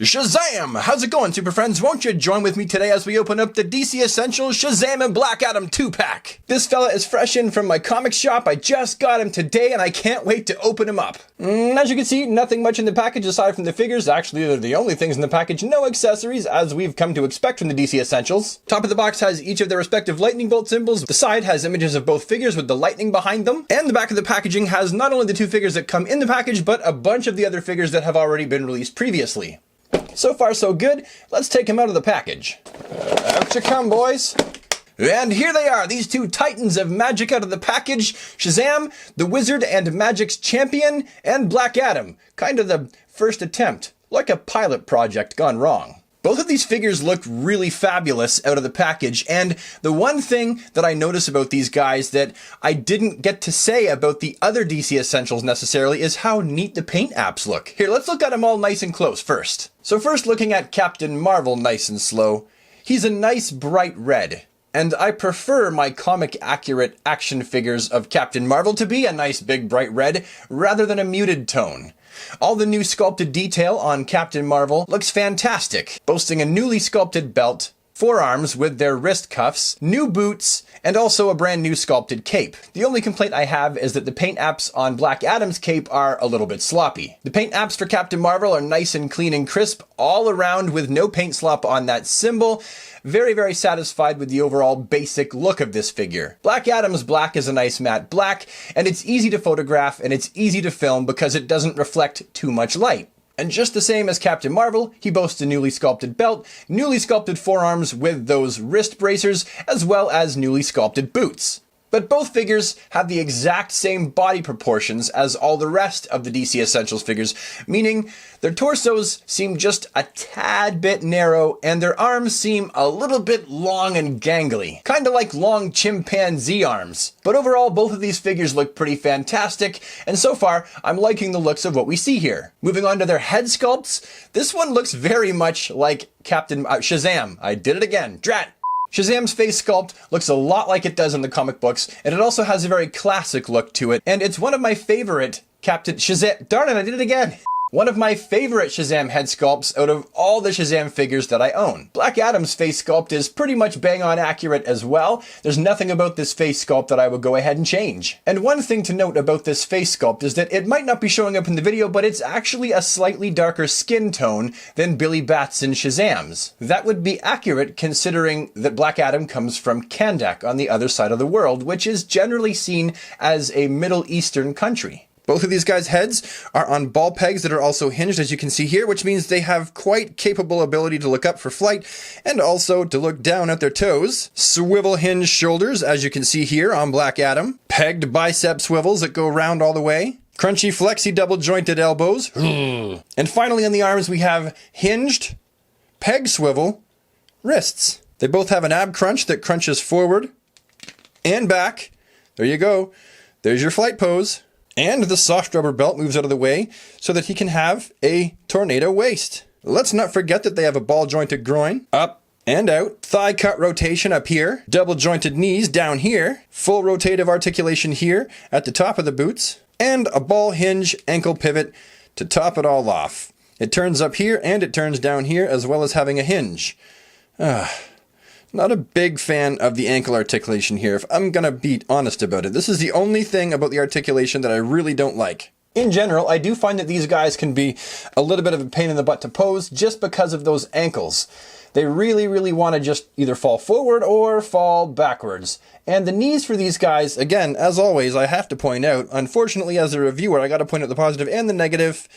Shazam! How's it going, super friends? Won't you join with me today as we open up the DC Essentials Shazam and Black Adam 2-pack? This fella is fresh in from my comic shop. I just got him today and I can't wait to open him up. As you can see, nothing much in the package aside from the figures. Actually, they're the only things in the package. No accessories, as we've come to expect from the DC Essentials. Top of the box has each of their respective lightning bolt symbols. The side has images of both figures with the lightning behind them. And the back of the packaging has not only the two figures that come in the package, but a bunch of the other figures that have already been released previously. So far, so good. Let's take them out of the package. Out you come, boys. And here they are, these two titans of magic out of the package. Shazam, the wizard and magic's champion, and Black Adam, kind of the first attempt, like a pilot project gone wrong. Both of these figures look really fabulous out of the package, and the one thing that I notice about these guys that I didn't get to say about the other DC Essentials necessarily is how neat the paint apps look. Here, let's look at them all nice and close first. So first, looking at Captain Marvel nice and slow, he's a nice bright red. And I prefer my comic-accurate action figures of Captain Marvel to be a nice big bright red rather than a muted tone. All the new sculpted detail on Captain Marvel looks fantastic, boasting a newly sculpted belt, forearms with their wrist cuffs, new boots, and also a brand new sculpted cape. The only complaint I have is that the paint apps on Black Adam's cape are a little bit sloppy. The paint apps for Captain Marvel are nice and clean and crisp all around with no paint slop on that symbol. Very, very satisfied with the overall basic look of this figure. Black Adam's black is a nice matte black, and it's easy to photograph and it's easy to film because it doesn't reflect too much light. And just the same as Captain Marvel, he boasts a newly sculpted belt, newly sculpted forearms with those wrist bracers, as well as newly sculpted boots. But both figures have the exact same body proportions as all the rest of the DC Essentials figures, meaning their torsos seem just a tad bit narrow and their arms seem a little bit long and gangly, kind of like long chimpanzee arms. But overall, both of these figures look pretty fantastic, and so far, I'm liking the looks of what we see here. Moving on to their head sculpts, this one looks very much like Captain Shazam. I did it again. Drat! Shazam's face sculpt looks a lot like it does in the comic books, and it also has a very classic look to it, and it's one of my favorite Captain Shazam— darn it, I did it again! One of my favorite Shazam head sculpts out of all the Shazam figures that I own. Black Adam's face sculpt is pretty much bang on accurate as well. There's nothing about this face sculpt that I would go ahead and change. And one thing to note about this face sculpt is that it might not be showing up in the video, but it's actually a slightly darker skin tone than Billy Batson Shazam's. That would be accurate considering that Black Adam comes from Kandak on the other side of the world, which is generally seen as a Middle Eastern country. Both of these guys' heads are on ball pegs that are also hinged, as you can see here, which means they have quite capable ability to look up for flight and also to look down at their toes. Swivel hinge shoulders, as you can see here on Black Adam. Pegged bicep swivels that go round all the way. Crunchy, flexy, double-jointed elbows. And finally on the arms we have hinged, peg swivel, wrists. They both have an ab crunch that crunches forward and back. There you go. There's your flight pose. And the soft rubber belt moves out of the way so that he can have a tornado waist. Let's not forget that they have a ball jointed groin, up and out, thigh cut rotation up here, double jointed knees down here, full rotative articulation here at the top of the boots, and a ball hinge ankle pivot to top it all off. It turns up here and it turns down here, as well as having a hinge. Not a big fan of the ankle articulation here, if I'm gonna be honest about it. This is the only thing about the articulation that I really don't like. In general, I do find that these guys can be a little bit of a pain in the butt to pose just because of those ankles. They really, really want to just either fall forward or fall backwards. And the knees for these guys, again, as always, I have to point out, unfortunately as a reviewer, I gotta point out the positive and the negative.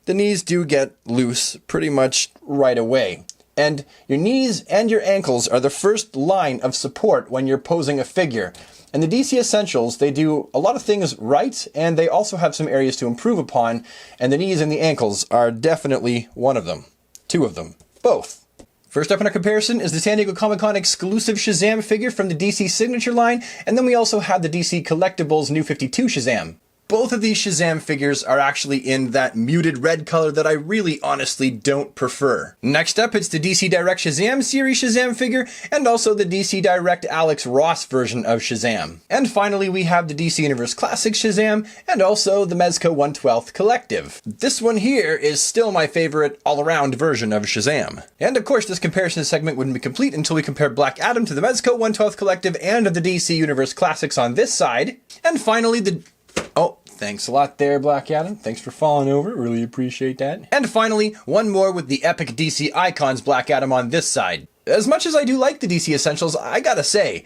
The knees do get loose pretty much right away. And your knees and your ankles are the first line of support when you're posing a figure. And the DC Essentials, they do a lot of things right, and they also have some areas to improve upon, and the knees and the ankles are definitely one of them. Two of them. Both. First up in our comparison is the San Diego Comic-Con exclusive Shazam figure from the DC Signature line, and then we also have the DC Collectibles New 52 Shazam. Both of these Shazam figures are actually in that muted red color that I really honestly don't prefer. Next up, it's the DC Direct Shazam series Shazam figure, and also the DC Direct Alex Ross version of Shazam. And finally, we have the DC Universe Classics Shazam, and also the Mezco 1/12 Collective. This one here is still my favorite all-around version of Shazam. And of course, this comparison segment wouldn't be complete until we compare Black Adam to the Mezco 1/12 Collective and the DC Universe Classics on this side. And finally, oh, thanks a lot there, Black Adam. Thanks for falling over. Really appreciate that. And finally, one more with the epic DC Icons Black Adam on this side. As much as I do like the DC Essentials, I gotta say,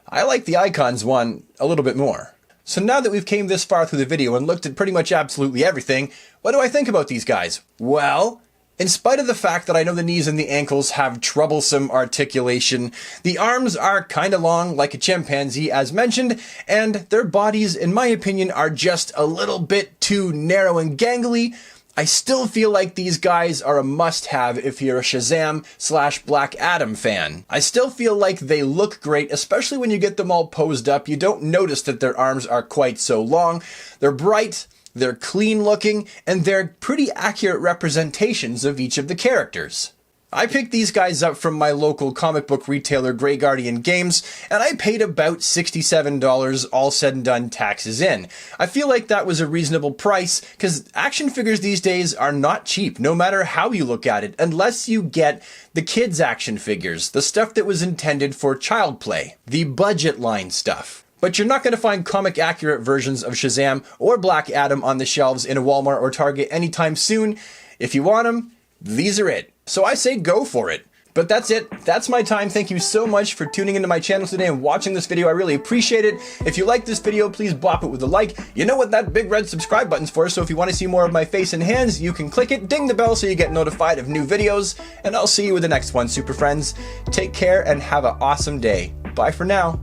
I like the Icons one a little bit more. So now that we've came this far through the video and looked at pretty much absolutely everything, what do I think about these guys? Well, in spite of the fact that I know the knees and the ankles have troublesome articulation, the arms are kinda long like a chimpanzee as mentioned, and their bodies, in my opinion, are just a little bit too narrow and gangly, I still feel like these guys are a must-have if you're a Shazam/Black Adam fan. I still feel like they look great, especially when you get them all posed up. You don't notice that their arms are quite so long. They're bright, they're clean looking, and they're pretty accurate representations of each of the characters. I picked these guys up from my local comic book retailer Grey Guardian Games, and I paid about $67 all said and done, taxes in. I feel like that was a reasonable price, because action figures these days are not cheap, no matter how you look at it, unless you get the kids' action figures, the stuff that was intended for child play, the budget line stuff. But you're not going to find comic-accurate versions of Shazam or Black Adam on the shelves in a Walmart or Target anytime soon. If you want them, these are it. So I say go for it. But that's it. That's my time. Thank you so much for tuning into my channel today and watching this video. I really appreciate it. If you like this video, please bop it with a like. You know what that big red subscribe button's for, so if you want to see more of my face and hands, you can click it, ding the bell so you get notified of new videos, and I'll see you with the next one, Super Friends. Take care and have an awesome day. Bye for now.